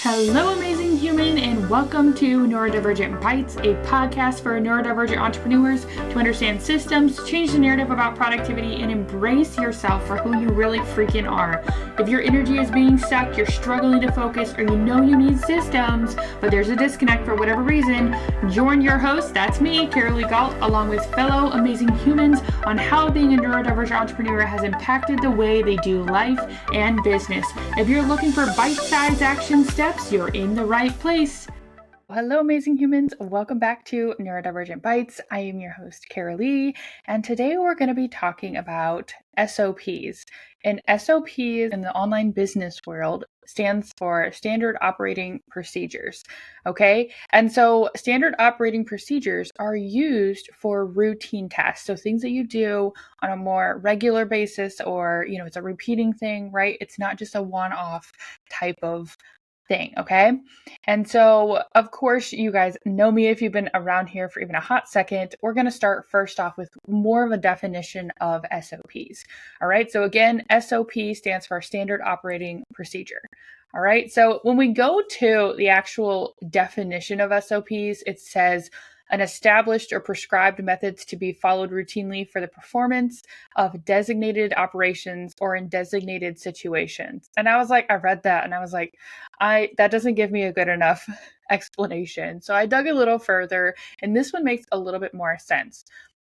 Hello, amazing human, and welcome to Neurodivergent Bytes, a podcast for neurodivergent entrepreneurs to understand systems, change the narrative about productivity, and embrace yourself for who you really freaking are. If your energy is being sucked, you're struggling to focus, or you know you need systems, but there's a disconnect for whatever reason, join your host, that's me, Karalee, along with fellow amazing humans on how being a neurodivergent entrepreneur has impacted the way they do life and business. If you're looking for bite-sized action steps, you're in the right place. Hello, amazing humans. Welcome back to Neurodivergent Bytes. I am your host, Karalee, and today we're going to be talking about SOPs. And SOPs in the online business world stands for Standard Operating Procedures. Okay. And so standard operating procedures are used for routine tasks. So things that you do on a more regular basis, or, it's a repeating thing, right? It's not just a one-off type of thing. Okay. And so, of course, you guys know me if you've been around here for even a hot second. We're going to start first off with more of a definition of SOPs. All right. So again, SOP stands for Standard Operating Procedure. All right. So when we go to the actual definition of SOPs, it says an established or prescribed methods to be followed routinely for the performance of designated operations or in designated situations. And I read that and I was like, that doesn't give me a good enough explanation. So I dug a little further, and this one makes a little bit more sense.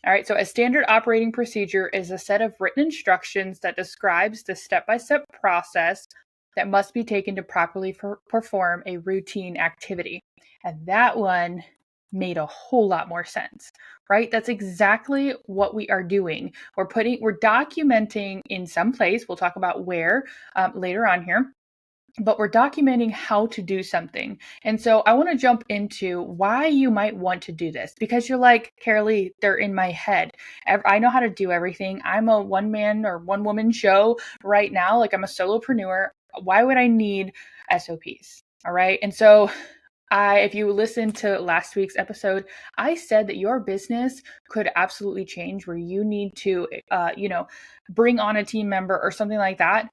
All right, so a standard operating procedure is a set of written instructions that describes the step-by-step process that must be taken to properly perform a routine activity. And that one made a whole lot more sense, right? That's exactly what we are doing. We're documenting in some place. We'll talk about where later on here, but we're documenting how to do something. And so I want to jump into why you might want to do this, because you're like, Karalee, they're in my head. I know how to do everything. I'm a one-man or one-woman show right now. Like, I'm a solopreneur. Why would I need SOPs? All right. And so if you listen to last week's episode, I said that your business could absolutely change where you need to, bring on a team member or something like that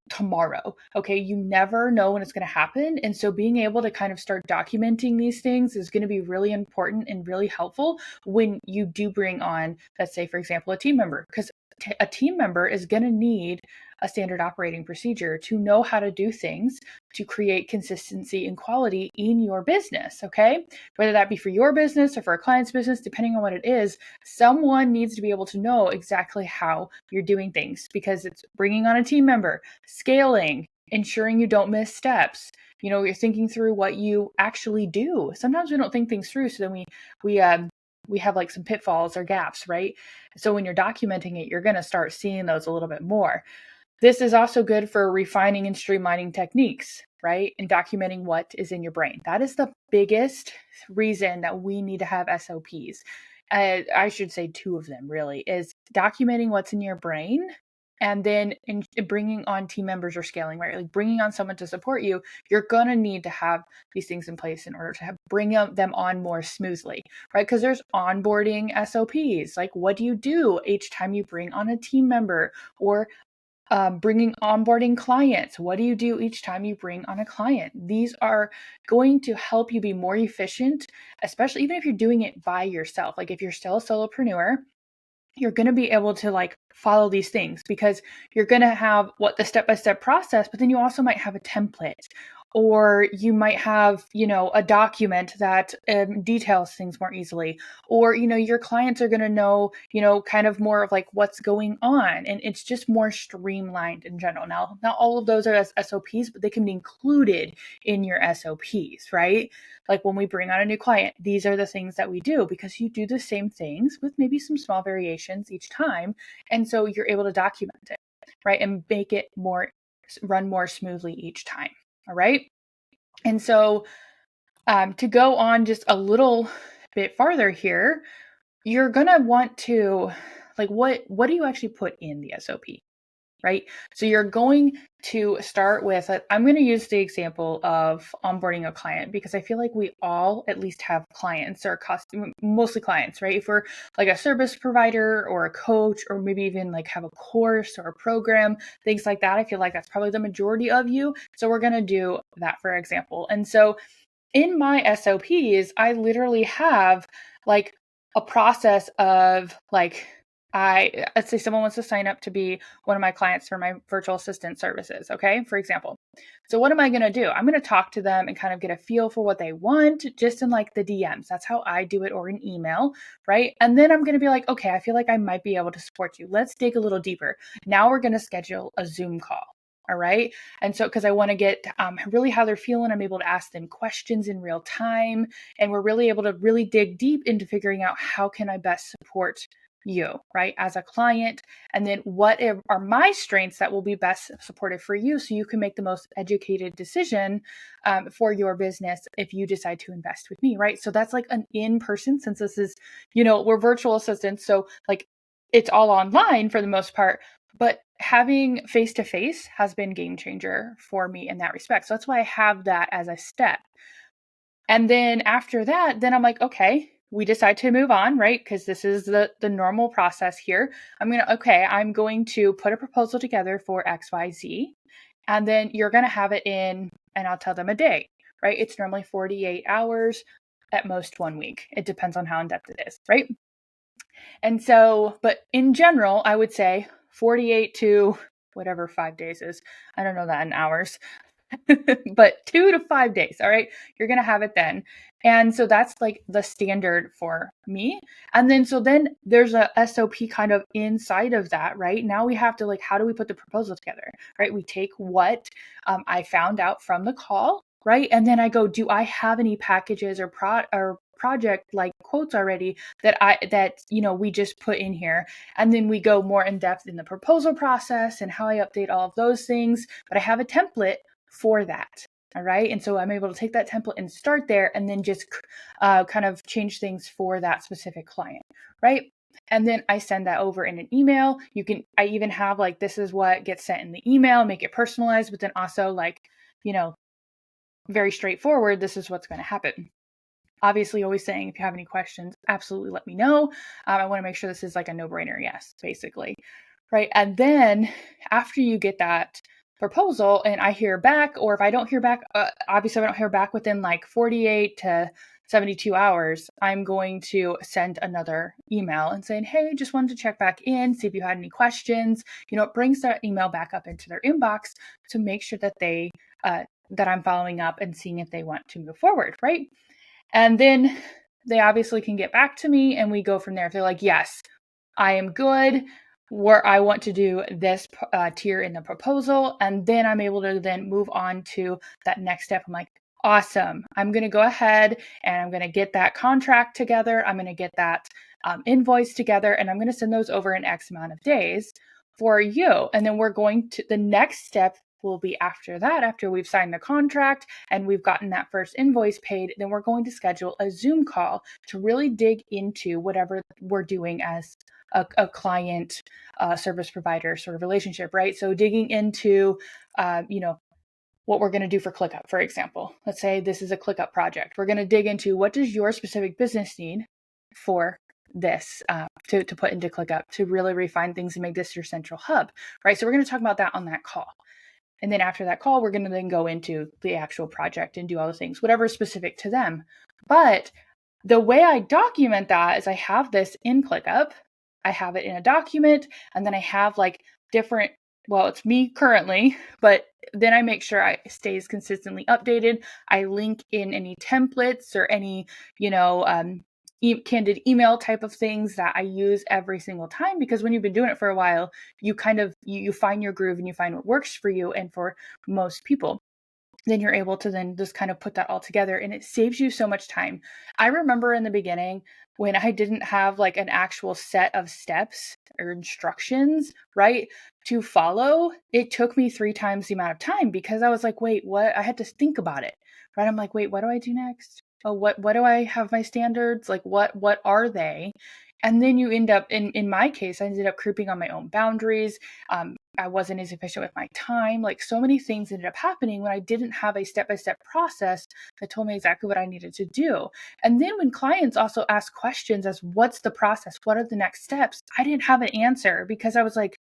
tomorrow. Okay. You never know when it's going to happen. And so being able to kind of start documenting these things is going to be really important and really helpful when you do bring on, let's say, for example, a team member, because a team member is going to need a standard operating procedure to know how to do things to create consistency and quality in your business. Okay. Whether that be for your business or for a client's business, depending on what it is, someone needs to be able to know exactly how you're doing things, because it's bringing on a team member, scaling, ensuring you don't miss steps. You're thinking through what you actually do. Sometimes we don't think things through. So then we have like some pitfalls or gaps, right? So when you're documenting it, you're going to start seeing those a little bit more. This is also good for refining and streamlining techniques, right? And documenting what is in your brain. That is the biggest reason that we need to have SOPs. I should say two of them really, is documenting what's in your brain, and then in bringing on team members or scaling, right? Like bringing on someone to support you, you're going to need to have these things in place in order to bring them on more smoothly, right? Because there's onboarding SOPs. Like, what do you do each time you bring on a team member, or onboarding clients? What do you do each time you bring on a client? These are going to help you be more efficient, especially even if you're doing it by yourself. Like if you're still a solopreneur, you're going to be able to follow these things, because you're going to have the step-by-step process, but then you also might have a template, or you might have, a document that details things more easily, or, your clients are going to know, kind of more of what's going on. And it's just more streamlined in general. Now, not all of those are SOPs, but they can be included in your SOPs, right? Like when we bring on a new client, these are the things that we do, because you do the same things with maybe some small variations each time. And so you're able to document it, right? And make it run more smoothly each time. All right. And so to go on just a little bit farther here, you're going to want to, what do you actually put in the SOP, right? So you're going to start with, I'm going to use the example of onboarding a client because I feel like we all at least have clients or mostly clients, right? If we're like a service provider or a coach, or maybe even like have a course or a program, things like that, I feel like that's probably the majority of you. So we're going to do that for example. And so in my SOPs, I literally have like a process of like, let's say someone wants to sign up to be one of my clients for my virtual assistant services. Okay. For example. So what am I going to do? I'm going to talk to them and kind of get a feel for what they want just in like the DMs. That's how I do it, or an email. Right. And then I'm going to be like, okay, I feel like I might be able to support you. Let's dig a little deeper. Now we're going to schedule a Zoom call. All right. And so, because I want to get really how they're feeling, I'm able to ask them questions in real time. And we're really able to really dig deep into figuring out how can I best support you, right, as a client. And then what are my strengths that will be best supportive for you so you can make the most educated decision for your business if you decide to invest with me, right? So that's like an in-person, since this is, we're virtual assistants. So like it's all online for the most part. But having face-to-face has been game changer for me in that respect. So that's why I have that as a step. And then after that, then I'm like, okay, we decide to move on, right? Because this is the normal process here. I'm going to put a proposal together for XYZ. And then you're going to have it in, and I'll tell them a day, right? It's normally 48 hours, at most 1 week. It depends on how in-depth it is, right? And so, but in general, I would say 48 to whatever 5 days is. I don't know that in hours, but 2 to 5 days. All right. You're going to have it then. And so that's like the standard for me. And then, so then there's a SOP kind of inside of that, right? Now we have to like, how do we put the proposal together, right? We take what I found out from the call, right? And then I go, do I have any packages or project like quotes already that we just put in here? And then we go more in depth in the proposal process and how I update all of those things. But I have a template for that. All right. And so I'm able to take that template and start there and then just kind of change things for that specific client. Right. And then I send that over in an email. I even have like, this is what gets sent in the email, make it personalized, but then also like, very straightforward. This is what's going to happen. Obviously, always saying, if you have any questions, absolutely let me know. I want to make sure this is like a no-brainer yes, basically. Right. And then after you get that proposal and I hear back, or if I don't hear back, obviously I don't hear back within like 48 to 72 hours, I'm going to send another email and saying, hey, just wanted to check back in, see if you had any questions. It brings that email back up into their inbox to make sure that that I'm following up and seeing if they want to move forward. Right. And then they obviously can get back to me and we go from there. If they're like, yes, I am good, where I want to do this tier in the proposal. And then I'm able to then move on to that next step. I'm like, awesome. I'm going to go ahead and I'm going to get that contract together. I'm going to get that invoice together and I'm going to send those over in X amount of days for you. And then the next step will be after that, after we've signed the contract and we've gotten that first invoice paid, then we're going to schedule a Zoom call to really dig into whatever we're doing as a client service provider sort of relationship, right? So digging into, what we're going to do for ClickUp, for example. Let's say this is a ClickUp project. We're going to dig into what does your specific business need for this to put into ClickUp to really refine things and make this your central hub, right? So we're going to talk about that on that call. And then after that call, we're going to then go into the actual project and do all the things, whatever is specific to them. But the way I document that is I have this in ClickUp, I have it in a document, and then I have like different, it's me currently, but then I make sure it stays consistently updated. I link in any templates or any, candid email type of things that I use every single time, because when you've been doing it for a while, you kind of, you find your groove and you find what works for you and for most people. Then you're able to then just kind of put that all together and it saves you so much time. I remember in the beginning when I didn't have like an actual set of steps or instructions, right, to follow, it took me 3 times the amount of time because I was like, wait, what? I had to think about it, right? I'm like, wait, what do I do next? Oh, what do I have my standards? Like, what are they? And then you end up, in my case, I ended up creeping on my own boundaries, I wasn't as efficient with my time. Like so many things ended up happening when I didn't have a step-by-step process that told me exactly what I needed to do. And then when clients also ask questions as what's the process? What are the next steps? I didn't have an answer because I was like,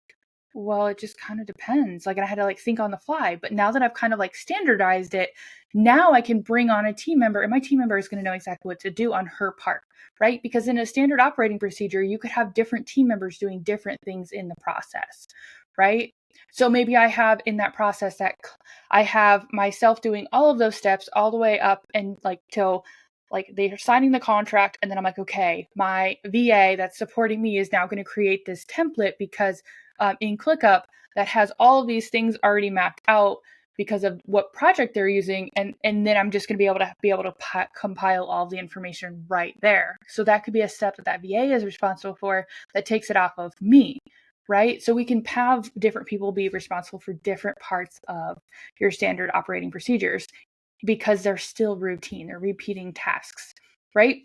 well, it just kind of depends. Like I had to like think on the fly. But now that I've kind of like standardized it, now I can bring on a team member and my team member is going to know exactly what to do on her part, right? Because in a standard operating procedure, you could have different team members doing different things in the process, right? So maybe I have in that process that I have myself doing all of those steps all the way up and like till like they're signing the contract. And then I'm like, okay, my VA that's supporting me is now going to create this template because in ClickUp that has all of these things already mapped out because of what project they're using. And then I'm just going to be able to compile all the information right there. So that could be a step that VA is responsible for that takes it off of me, right? So we can have different people be responsible for different parts of your standard operating procedures because they're still routine, they're repeating tasks, right?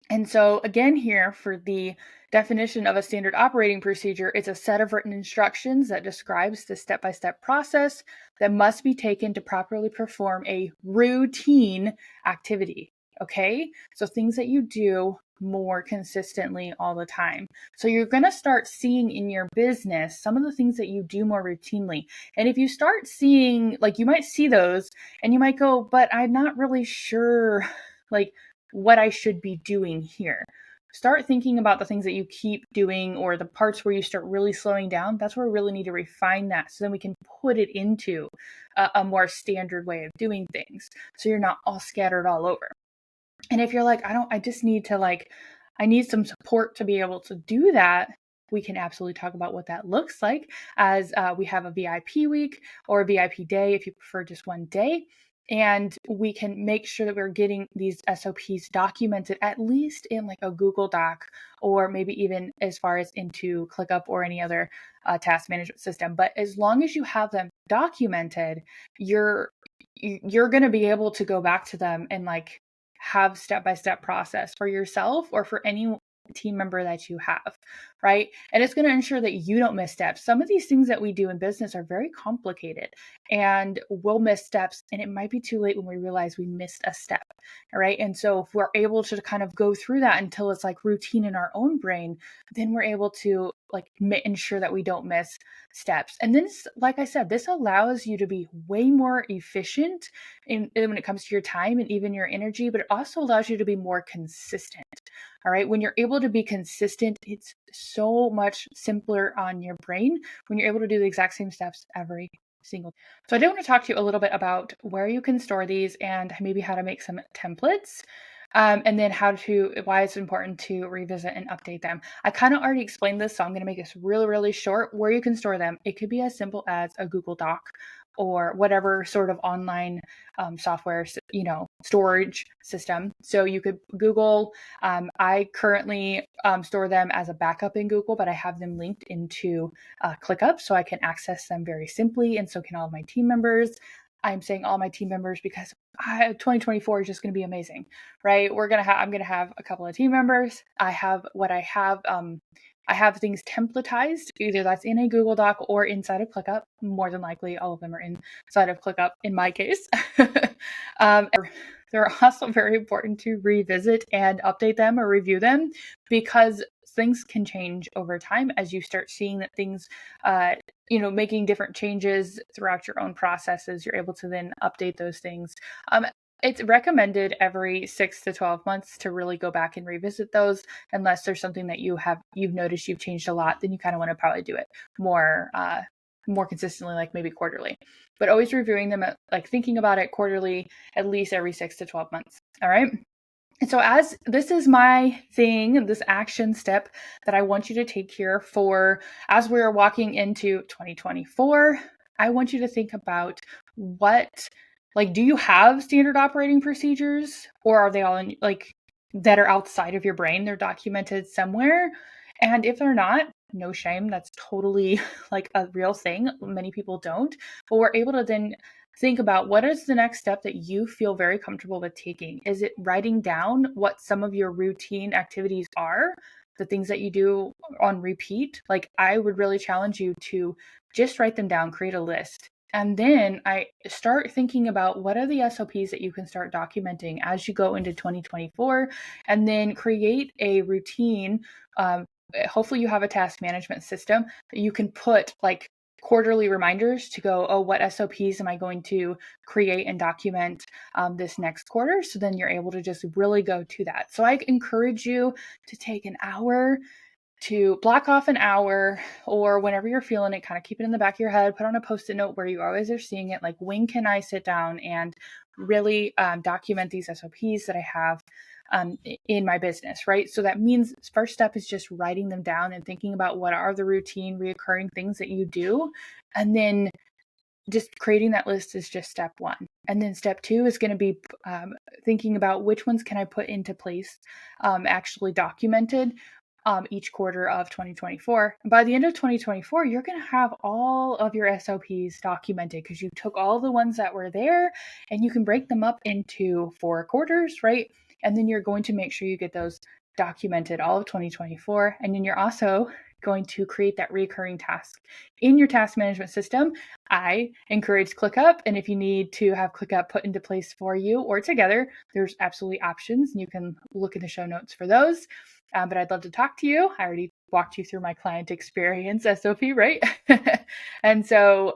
And so again, here for the definition of a standard operating procedure, it's a set of written instructions that describes the step-by-step process that must be taken to properly perform a routine activity. Okay, so things that you do more consistently all the time. So you're going to start seeing in your business some of the things that you do more routinely. And if you start seeing, like you might see those and you might go, but I'm not really sure, like what I should be doing here. Start thinking about the things that you keep doing or the parts where you start really slowing down. That's where we really need to refine that so then we can put it into a more standard way of doing things. So you're not all scattered all over. And if you're like, I just need to I need some support to be able to do that. We can absolutely talk about what that looks like as we have a VIP week or a VIP day if you prefer just one day. And we can make sure that we're getting these SOPs documented at least in like a Google Doc or maybe even as far as into ClickUp or any other task management system. But as long as you have them documented, you're going to be able to go back to them and like have step-by-step process for yourself or for any team member that you have, right? And it's going to ensure that you don't miss steps. Some of these things that we do in business are very complicated and we'll miss steps and it might be too late when we realize we missed a step, all right? And so if we're able to kind of go through that until it's like routine in our own brain, then we're able to like ensure that we don't miss steps. And then, like I said, this allows you to be way more efficient in when it comes to your time and even your energy, but it also allows you to be more consistent. All right. When you're able to be consistent, it's so much simpler on your brain when you're able to do the exact same steps every single. So I do want to talk to you a little bit about where you can store these and maybe how to make some templates. And then why it's important to revisit and update them. I kind of already explained this, so I'm going to make this really, really short. Where you can store them, it could be as simple as a Google Doc or whatever sort of online software, storage system. So you could Google. I currently store them as a backup in Google, but I have them linked into ClickUp so I can access them very simply, and so can all of my team members. I'm saying all my team members because 2024 is just going to be amazing, right? I'm going to have a couple of team members. I have things templatized, either that's in a Google Doc or inside of ClickUp. More than likely, all of them are inside of ClickUp in my case. They're also very important to revisit and update them or review them because things can change over time as you start seeing that things, making different changes throughout your own processes. You're able to then update those things. It's recommended every 6 to 12 months to really go back and revisit those, unless there's something that you've noticed you've changed a lot, then you kind of want to probably do it more consistently, like maybe quarterly, but always reviewing them, thinking about it quarterly, at least every 6 to 12 months. All right. And so as this is my thing, this action step that I want you to take here as we're walking into 2024, I want you to think about do you have standard operating procedures, or are they all that are outside of your brain? They're documented somewhere. And if they're not, no shame. That's totally like a real thing. Many people don't, but we're able to then think about what is the next step that you feel very comfortable with taking. Is it writing down what some of your routine activities are? the things that you do on repeat, like I would really challenge you to just write them down, create a list. And then I start thinking about what are the SOPs that you can start documenting as you go into 2024, and then create a routine. Hopefully you have a task management system that you can put like quarterly reminders to go, oh, what SOPs am I going to create and document this next quarter? So then you're able to just really go to that. So I encourage you to take an hour, to block off an hour, or whenever you're feeling it, kind of keep it in the back of your head, put on a Post-it note where you always are seeing it. Like, when can I sit down and really document these SOPs that I have in my business, right? So that means first step is just writing them down and thinking about what are the routine, reoccurring things that you do. And then just creating that list is just step one. And then step two is going to be thinking about which ones can I put into place, actually documented each quarter of 2024. And by the end of 2024, you're going to have all of your SOPs documented because you took all the ones that were there and you can break them up into 4 quarters, right? And then you're going to make sure you get those documented all of 2024. And then you're also going to create that recurring task in your task management system. I encourage ClickUp. And if you need to have ClickUp put into place for you or together, there's absolutely options. And you can look in the show notes for those. But I'd love to talk to you. I already walked you through my client experience SOP, right? And so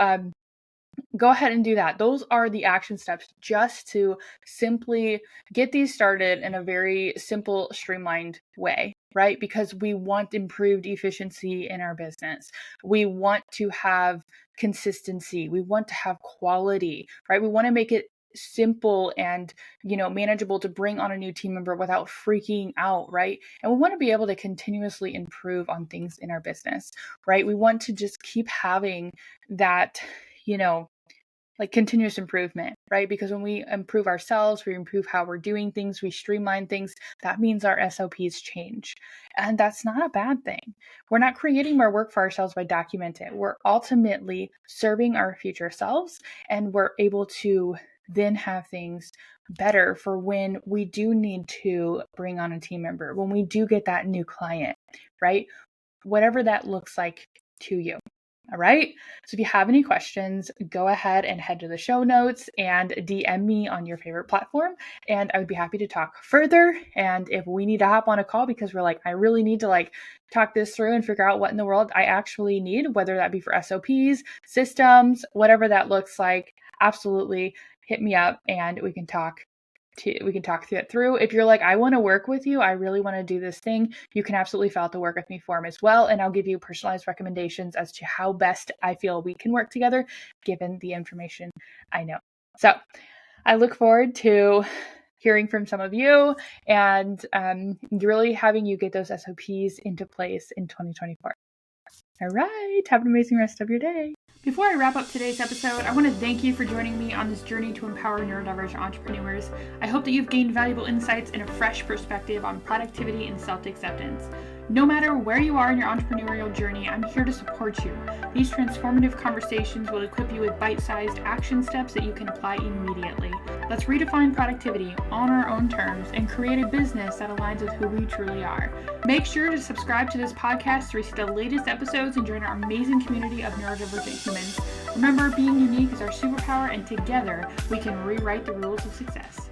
go ahead and do that. Those are the action steps just to simply get these started in a very simple, streamlined way, right? Because we want improved efficiency in our business. We want to have consistency. We want to have quality, right? We want to make it simple and, manageable to bring on a new team member without freaking out, right? And we want to be able to continuously improve on things in our business, right? We want to just keep having that, like continuous improvement, right? Because when we improve ourselves, we improve how we're doing things, we streamline things, that means our SOPs change. And that's not a bad thing. We're not creating more work for ourselves by documenting it. We're ultimately serving our future selves, and we're able to then have things better for when we do need to bring on a team member, when we do get that new client, right? Whatever that looks like to you. All right. So if you have any questions, go ahead and head to the show notes and DM me on your favorite platform, and I would be happy to talk further. And if we need to hop on a call because we're like, I really need to talk this through and figure out what in the world I actually need, whether that be for SOPs, systems, whatever that looks like, absolutely hit me up and we can talk through. If you're like, I want to work with you, I really want to do this thing, you can absolutely fill out the work with me form as well. And I'll give you personalized recommendations as to how best I feel we can work together, given the information I know. So I look forward to hearing from some of you and really having you get those SOPs into place in 2024. All right. Have an amazing rest of your day. Before I wrap up today's episode, I want to thank you for joining me on this journey to empower neurodivergent entrepreneurs. I hope that you've gained valuable insights and a fresh perspective on productivity and self-acceptance. No matter where you are in your entrepreneurial journey, I'm here to support you. These transformative conversations will equip you with bite-sized action steps that you can apply immediately. Let's redefine productivity on our own terms and create a business that aligns with who we truly are. Make sure to subscribe to this podcast to receive the latest episodes and join our amazing community of neurodivergent humans. Remember, being unique is our superpower, and together we can rewrite the rules of success.